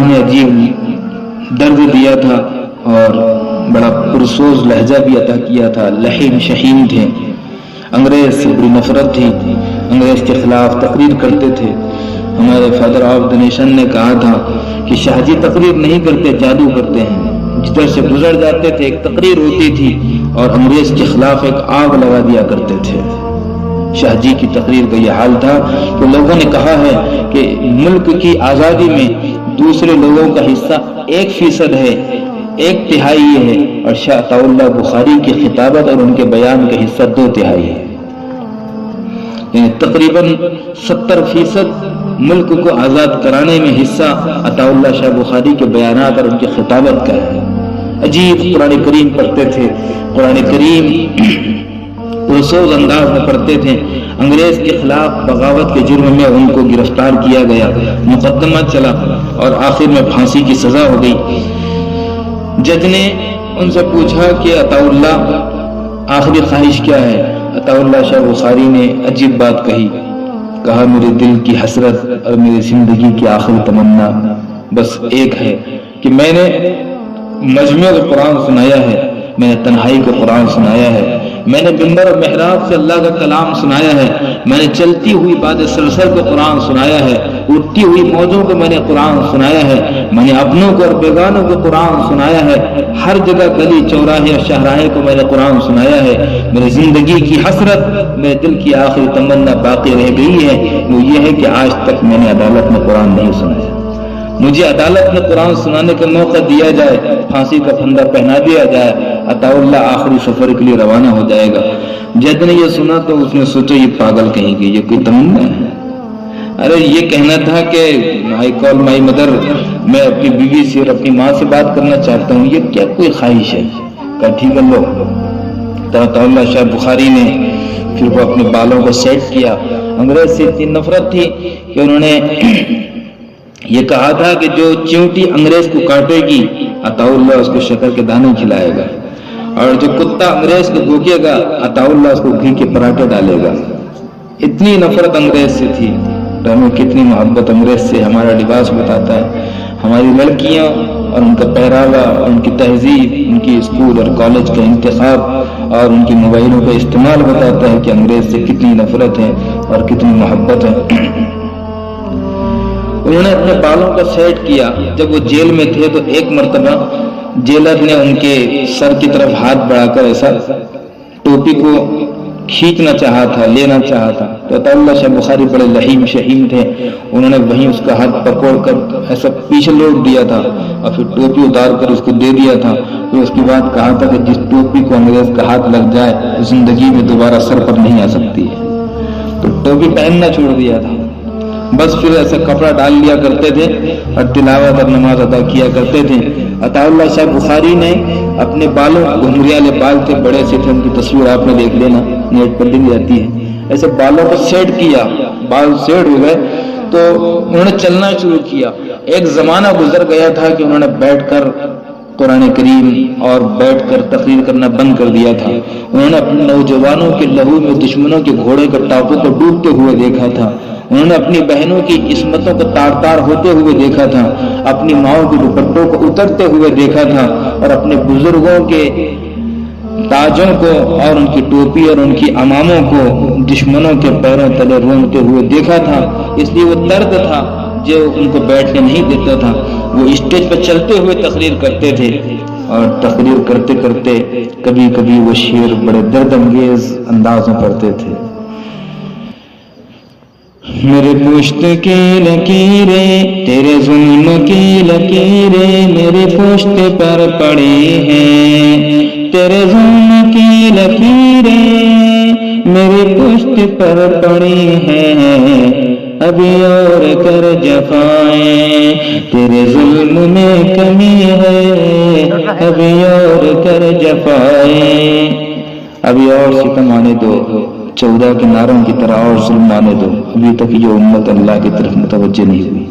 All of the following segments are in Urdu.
اللہ نے عجیب درد دیا تھا اور بڑا پرسوز لہجہ بھی عطا کیا تھا. لحیم شہین تھے, انگریز سے بڑی نفرت تھی, انگریز کے خلاف تقریر کرتے تھے. ہمارے فادر آف دا نیشن نے کہا تھا کہ شاہ جی تقریر نہیں کرتے, جادو کرتے ہیں. جدھر سے گزر جاتے تھے ایک تقریر ہوتی تھی اور انگریز کے خلاف ایک آگ لگا دیا کرتے تھے. شاہ جی کی تقریر کا یہ حال تھا کہ لوگوں نے کہا ہے کہ ملک کی آزادی میں دوسرے لوگوں کا حصہ 1% ہے, 1/3 ہے, اور شاہ عطا اللہ بخاری کی خطابت اور ان کے بیان کا حصہ 2/3 ہے. یعنی تقریباً 70% ملک کو آزاد کرانے میں حصہ عطا اللہ شاہ بخاری کے بیانات اور ان کی خطابت کا ہے. عجیب قرآن کریم پڑھتے تھے, قرآن کریم پرسوز انداز میں پڑھتے تھے. انگریز کے خلاف بغاوت کے جرم میں ان کو گرفتار کیا گیا, مقدمہ چلا اور آخر میں پھانسی کی سزا ہو گئی. جج نے ان سے پوچھا کہ عطا اللہ آخری خواہش کیا ہے؟ عطا اللہ شاہ بخاری نے عجیب بات کہی, کہا میرے دل کی حسرت اور میری زندگی کی آخری تمنا بس ایک ہے کہ میں نے مجمع کا قرآن سنایا ہے, میں نے تنہائی کا قرآن سنایا ہے, میں نے منبر اور محراب سے اللہ کا کلام سنایا ہے, میں نے چلتی ہوئی باد سرسر کو قرآن سنایا ہے, اٹھتی ہوئی موجوں کو میں نے قرآن سنایا ہے, میں نے اپنوں کو اور بیگانوں کو قرآن سنایا ہے, ہر جگہ گلی چوراہے اور شاہراہے کو میں نے قرآن سنایا ہے. میری زندگی کی حسرت, میرے دل کی آخری تمنا باقی رہ گئی ہے, وہ یہ ہے کہ آج تک میں نے عدالت میں قرآن نہیں سنایا. مجھے عدالت میں قرآن سنانے کا موقع دیا جائے, پھانسی کا پھندا پہنا دیا جائے, عطا اللہ آخری سفر کے لیے روانہ ہو جائے گا. جج نے یہ سنا تو اس نے سوچا یہ پاگل کہیں گے, یہ کوئی تمنا ہے؟ ارے یہ کہنا تھا کہ آئی کال مائی مدر, میں اپنی بیوی سے اور اپنی ماں سے بات کرنا چاہتا ہوں, یہ کیا کوئی خواہش ہے؟ کہا ٹھیک ہے لو. تو عطا اللہ شاہ بخاری نے پھر وہ اپنے بالوں کو سیٹ کیا. انگریز سے اتنی نفرت تھی کہ انہوں نے یہ کہا تھا کہ جو چیونٹی انگریز کو کاٹے گی عطا اللہ اس کو شکر کے دانے کھلائے گا, اور جو کتا انگریز کو بھوکے گا عطا اللہ اس کو گھی کے پراٹھے ڈالے گا. اتنی نفرت انگریز سے تھی. ہمیں کتنی محبت انگریز سے. ہمارا لباس بتاتا ہے, ہماری لڑکیاں اور ان کا پہراوا اور ان کی تہذیب, ان کی اسکول اور کالج کا انتخاب اور ان کی موبائلوں کا استعمال بتاتا ہے کہ انگریز سے کتنی نفرت ہے اور کتنی محبت ہے. انہوں نے اپنے بالوں کا سیٹ کیا. جب وہ جیل میں تھے تو ایک مرتبہ جیلر نے ان کے سر کی طرف ہاتھ بڑھا کر ایسا ٹوپی کو کھینچنا چاہا تھا, لینا چاہا تھا. تو عطا اللہ شاہ بخاری بڑے لحیم شہین تھے, انہوں نے وہیں اس کا ہاتھ پکڑ کر ایسا پیچھے لوٹ دیا تھا اور پھر ٹوپی اتار کر اس کو دے دیا تھا. پھر اس کے بعد کہا تھا کہ جس ٹوپی کو انگریز کا ہاتھ لگ جائے زندگی میں دوبارہ سر پر نہیں آ سکتی ہے. تو ٹوپی پہننا چھوڑ دیا تھا, بس پھر ایسا کپڑا ڈال لیا کرتے تھے اور تلاوت اور نماز ادا کیا کرتے تھے. عطا اللہ شاہ بخاری نے اپنے بالوں, گھنگریالے بال تھے, بڑے سے تھے, ان کی تصویر آپ نے دیکھ لینا, نیٹ پر دکھ جاتی ہے. ایسے بالوں کو سیٹ کیا, بال سیٹ ہو گئے تو انہوں نے چلنا شروع کیا. ایک زمانہ گزر گیا تھا کہ انہوں نے بیٹھ کر قرآن کریم اور بیٹھ کر تقریر کرنا بند کر دیا تھا. انہوں نے اپنے نوجوانوں کے لہو میں دشمنوں کے گھوڑے کے ٹاپوں کو ڈوبتے ہوئے دیکھا تھا. انہوں نے اپنی بہنوں کی عصمتوں کو تار تار ہوتے ہوئے دیکھا تھا, اپنی ماؤں کے دوپٹوں کو اترتے ہوئے دیکھا تھا, اور اپنے بزرگوں کے تاجوں کو اور ان کی ٹوپی اور ان کی اماموں کو دشمنوں کے پیروں تلے رونتے ہوئے دیکھا تھا. اس لیے وہ درد تھا جو ان کو بیٹھنے نہیں دیتا تھا. وہ اسٹیج پر چلتے ہوئے تقریر کرتے تھے, اور تقریر کرتے کرتے کبھی کبھی وہ شعر بڑے درد انگیز انداز میں پڑھتے تھے. میرے پشت کی لکیریں تیرے ظلم کی لکیریں میرے پشت پر پڑی ہیں, تیرے ظلم کی لکیریں میرے پشت پر پڑی ہیں, ابھی اور کر جفائیں تیرے ظلم میں کمی ہے, ابھی اور کر جفائیں, ابھی اور ستم آنے دو, 14 کے ناروں کی طرح اور ظلم آنے دو. ابھی تک یہ امت اللہ کی طرف متوجہ نہیں ہوئی,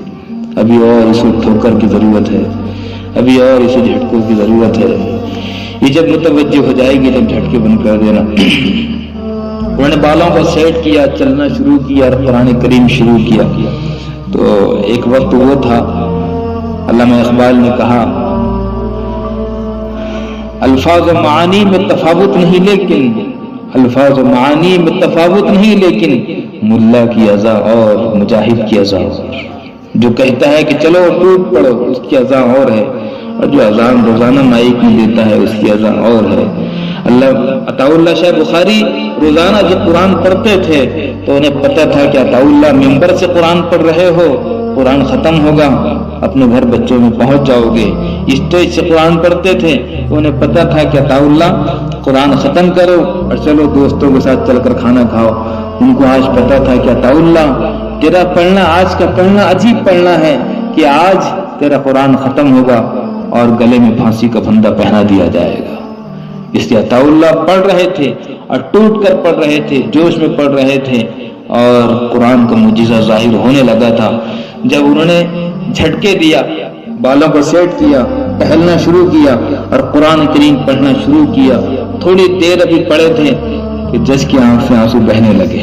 ابھی اور اسے ٹھوکر کی ضرورت ہے, ابھی اور اسے جھٹکوں کی ضرورت ہے. یہ جب متوجہ ہو جائے گی تب جھٹکے بند کر دینا. انہوں نے بالوں کو سیٹ کیا, چلنا شروع کیا اور قرآن کریم شروع کیا. تو ایک وقت وہ تھا علامہ اقبال نے کہا الفاظ و معانی میں تفاوت نہیں لیکن الفاظ و معانی میں تفاوت نہیں لیکن ملا کی اذا اور مجاہد کی اذا اور. جو کہتا ہے کہ چلو ٹوٹ پڑو اس کی اذا اور ہے، اور جو اذان روزانہ مائک میں دیتا ہے اس کی اذا اور ہے. عطا اللہ شاہ بخاری روزانہ جب قرآن پڑھتے تھے تو انہیں پتہ تھا کہ عطا اللہ ممبر سے قرآن پڑھ رہے ہو، قرآن ختم ہوگا، اپنے گھر بچوں میں پہنچ جاؤ گے. اسٹیج سے قرآن پڑھتے تھے تو انہیں پتہ تھا کہ عطا اللہ قرآن ختم کرو اور چلو دوستوں کے ساتھ چل کر کھانا کھاؤ. ان کو آج پتہ تھا کہ عطا اللہ تیرا پڑھنا، آج کا پڑھنا عجیب پڑھنا ہے کہ آج تیرا قرآن ختم ہوگا اور گلے میں پھانسی کا پھندا پہنا دیا جائے گا. اس لیے عطا اللہ پڑھ رہے تھے اور ٹوٹ کر پڑھ رہے تھے، جوش میں پڑھ رہے تھے، اور قرآن کا معجزہ ظاہر ہونے لگا تھا. جب انہوں نے جھٹکے دیا، بالوں کو سیٹ کیا، ٹہلنا شروع کیا اور قرآن کریم پڑھنا شروع کیا، تھوڑی دیر ابھی پڑھے تھے کہ جج کی آنکھ سے آنسو بہنے لگے،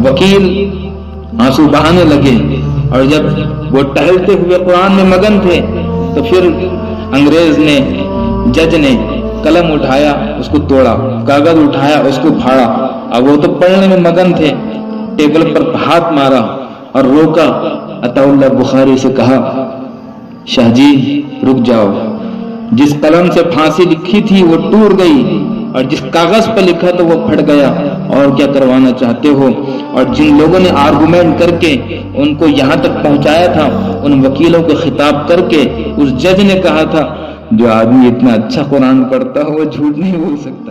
وکیل آنسو بہانے لگے. اور جب وہ ٹہلتے ہوئے قرآن میں مگن تھے تو پھر انگریز نے، جج نے قلم اٹھایا، اس کو توڑا، کاغذ اٹھایا، اس کو پھاڑا. اب وہ تو پڑھنے میں مگن تھے، ٹیبل پر ہاتھ مارا اور روکا. عطا اللہ بخاری سے کہا شاہ جی رک جاؤ، جس قلم سے پھانسی لکھی تھی وہ ٹوٹ گئی اور جس کاغذ پر لکھا تو وہ پھٹ گیا، اور کیا کروانا چاہتے ہو؟ اور جن لوگوں نے آرگومنٹ کر کے ان کو یہاں تک پہنچایا تھا، ان وکیلوں کو خطاب کر کے اس جج نے کہا تھا جو آدمی اتنا اچھا قرآن پڑھتا ہو وہ جھوٹ نہیں بول سکتا.